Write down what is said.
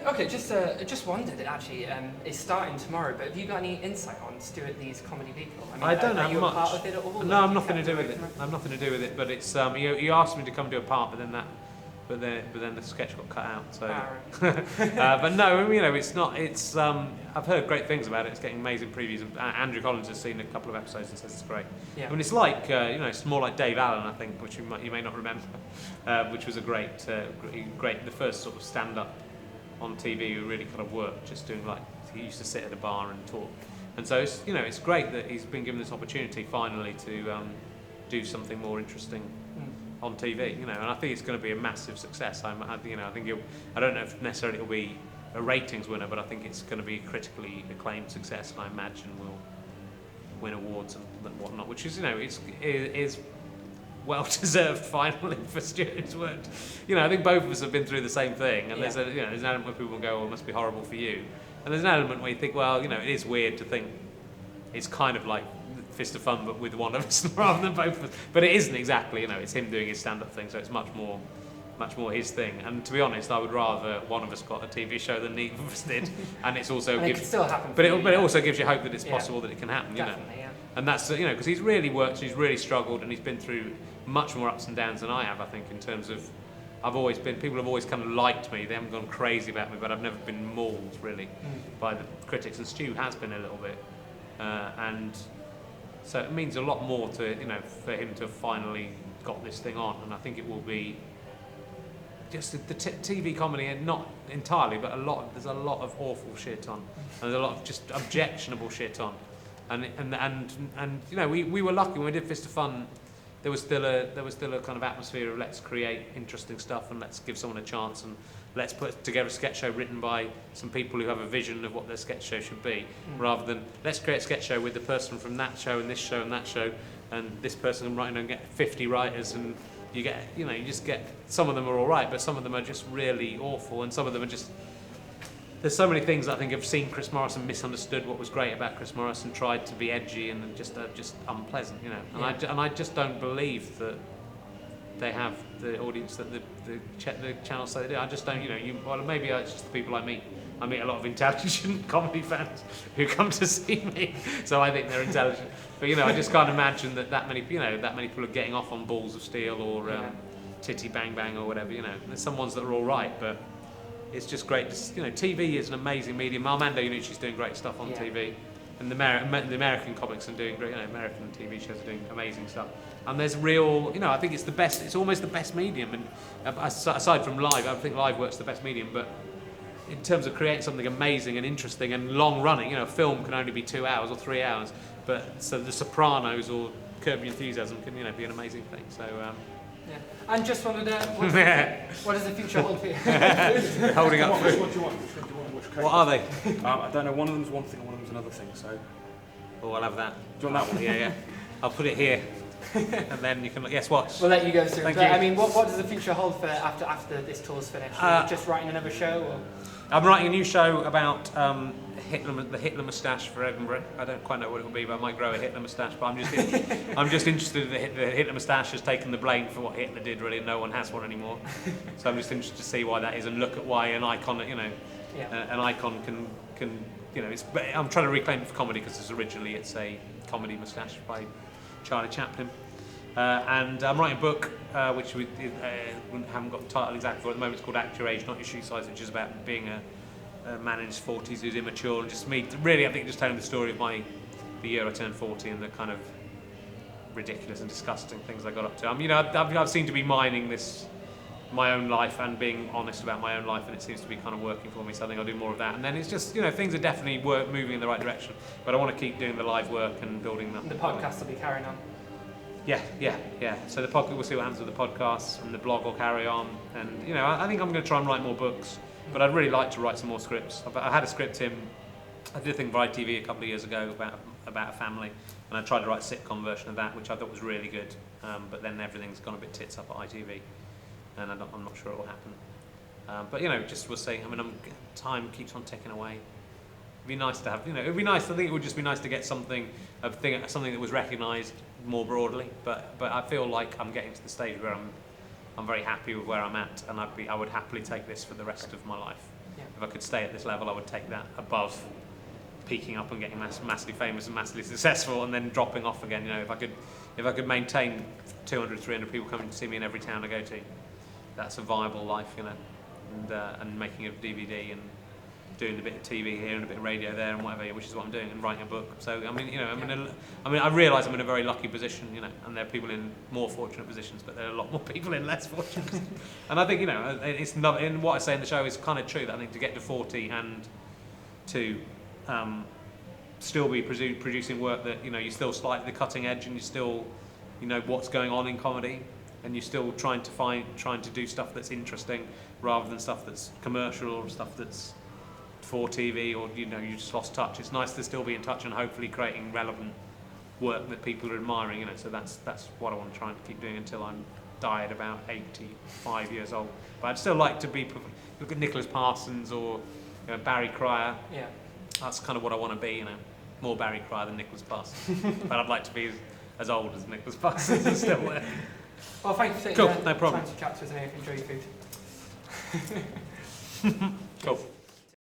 Okay, just wondered actually. It's starting tomorrow, but have you got any insight on Stuart Lee's comedy vehicle? I don't are have you much. A part of it at all? No, I'm nothing to do with it. I'm nothing to do with it. But it's he asked me to come do a part, but then the sketch got cut out. So, right. but no, you know, it's not. It's I've heard great things about it. It's getting amazing previews. Andrew Collins has seen a couple of episodes and says it's great. Yeah. I mean, it's like you know, it's more like Dave Allen, I think, which you may not remember, which was a great. The first sort of stand-up on TV who really kind of worked, just doing like he used to sit at a bar and talk. And so it's, you know, it's great that he's been given this opportunity finally to do something more interesting on TV, you know, and I think it's going to be a massive success. I think I don't know if necessarily it'll be a ratings winner, but I think it's going to be a critically acclaimed success, and I imagine will win awards and whatnot, which is, you know, is well deserved finally for Stuart. It's worked. You know, I think both of us have been through the same thing, and there's an element where people go, "Oh, it must be horrible for you," and there's an element where you think, well, you know, it is weird to think it's kind of like Fist of Fun, but with one of us rather than both of us. But it isn't exactly, you know, it's him doing his stand-up thing, so it's much more his thing. And to be honest, I would rather one of us got a TV show than neither of us did. And it's also it can still happen. But it also gives you hope that it's possible that it can happen. Definitely, you know. Yeah. And that's, you know, because he's really worked, he's really struggled, and he's been through much more ups and downs than I have. I think in terms of people have always kind of liked me. They haven't gone crazy about me, but I've never been mauled really by the critics. And Stu has been a little bit, and so it means a lot more to, you know, for him to have finally got this thing on. And I think it will be just the TV comedy, and not entirely, but there's a lot of awful shit on, and there's a lot of just objectionable shit on, and you know, we were lucky when we did Fist of Fun. There was still a kind of atmosphere of let's create interesting stuff and let's give someone a chance and let's put together a sketch show written by some people who have a vision of what their sketch show should be, rather than let's create a sketch show with the person from that show and this show and that show and this person writing and get 50 writers, and you just get, some of them are all right, but some of them are just really awful, and some of them are just, there's so many things I think I've seen Chris Morrison misunderstood what was great about Chris Morrison, tried to be edgy and just unpleasant, you know. And I just don't believe that they have the audience that the channels say they do. I just don't, you know. Well, maybe it's just the people I meet. I meet a lot of intelligent comedy fans who come to see me, so I think they're intelligent. But you know, I just can't imagine that many people are getting off on Balls of Steel or Titty Bang Bang or whatever. You know, there's some ones that are all right, but it's just great. You know, TV is an amazing medium. Armando Iannucci's doing great stuff on TV, and the American comics are doing great. You know, American TV shows are doing amazing stuff. And there's real, you know, I think it's the best. It's almost the best medium. And aside from live, I think live works the best medium. But in terms of creating something amazing and interesting and long running, you know, a film can only be 2 hours or 3 hours. But so The Sopranos or Curb Your Enthusiasm can, you know, be an amazing thing. So. Yeah. And just wondered, what does the future hold for you? Holding up food. What do you want? What are they? I don't know. One of them's one thing, and one of them's another thing. So. Oh, I'll have that. Do you want that one? Yeah. I'll put it here, and then you can guess what. We'll let you go through. Thank but, you. I mean, what does the future hold for after this tour's finished? Just writing another show, or? I'm writing a new show about the Hitler moustache for Edinburgh. I don't quite know what it will be, but I might grow a Hitler moustache. But I'm just interested that the Hitler moustache has taken the blame for what Hitler did. Really, and no one has one anymore. So I'm just interested to see why that is and look at why an icon, you know, an icon can, you know. I'm trying to reclaim it for comedy because originally it's a comedy moustache by Charlie Chaplin. And I'm writing a book, which we haven't got the title exactly for at the moment. It's called Act Your Age, Not Your Shoe Size, which is about being a man in his 40s who's immature, and just me, really, I think just telling the story of the year I turned 40 and the kind of ridiculous and disgusting things I got up to. You know, I've seemed to be mining my own life and being honest about my own life, and it seems to be kind of working for me, so I think I'll do more of that. And then it's just, you know, things are definitely moving in the right direction, but I want to keep doing the live work and building that. The podcast will be carrying on. Yeah. So the podcast, we'll see what happens with the podcast, and the blog will carry on. And you know, I think I'm going to try and write more books, but I'd really like to write some more scripts. I had a script I did a thing for ITV a couple of years ago about a family, and I tried to write a sitcom version of that, which I thought was really good. But then everything's gone a bit tits up at ITV, and I'm not sure it will happen. But you know, just we'll see. I mean, time keeps on ticking away. It'd be nice to have, you know, it'd be nice. I think it would just be nice to get something that was recognised more broadly. But I feel like I'm getting to the stage where I'm very happy with where I'm at, and I would happily take this for the rest of my life. Yeah. If I could stay at this level, I would take that above peaking up and getting massively famous and massively successful, and then dropping off again. You know, if I could maintain 200, 300 people coming to see me in every town I go to, that's a viable life, you know. And making a DVD and doing a bit of TV here and a bit of radio there and whatever, which is what I'm doing, and writing a book. So I mean, you know, I realise I'm in a very lucky position, you know, and there are people in more fortunate positions, but there are a lot more people in less fortunate. And I think, you know, it's not, in what I say in the show is kind of true. That I think to get to 40 and to still be producing work that, you know, you're still slightly the cutting edge, and you still, you know, what's going on in comedy, and you're still trying to do stuff that's interesting rather than stuff that's commercial or stuff that's for TV, or, you know, you just lost touch. It's nice to still be in touch and hopefully creating relevant work that people are admiring, you know. So that's what I want to try and keep doing until I'm died about 85 years old. But I'd still like to be, look at Nicholas Parsons or, you know, Barry Cryer. Yeah. That's kind of what I want to be, you know. More Barry Cryer than Nicholas Parsons. But I'd like to be as old as Nicholas Parsons and still there. Well, thank you for taking Cool, the no problem. time to chat to us and enjoy your food. Cool.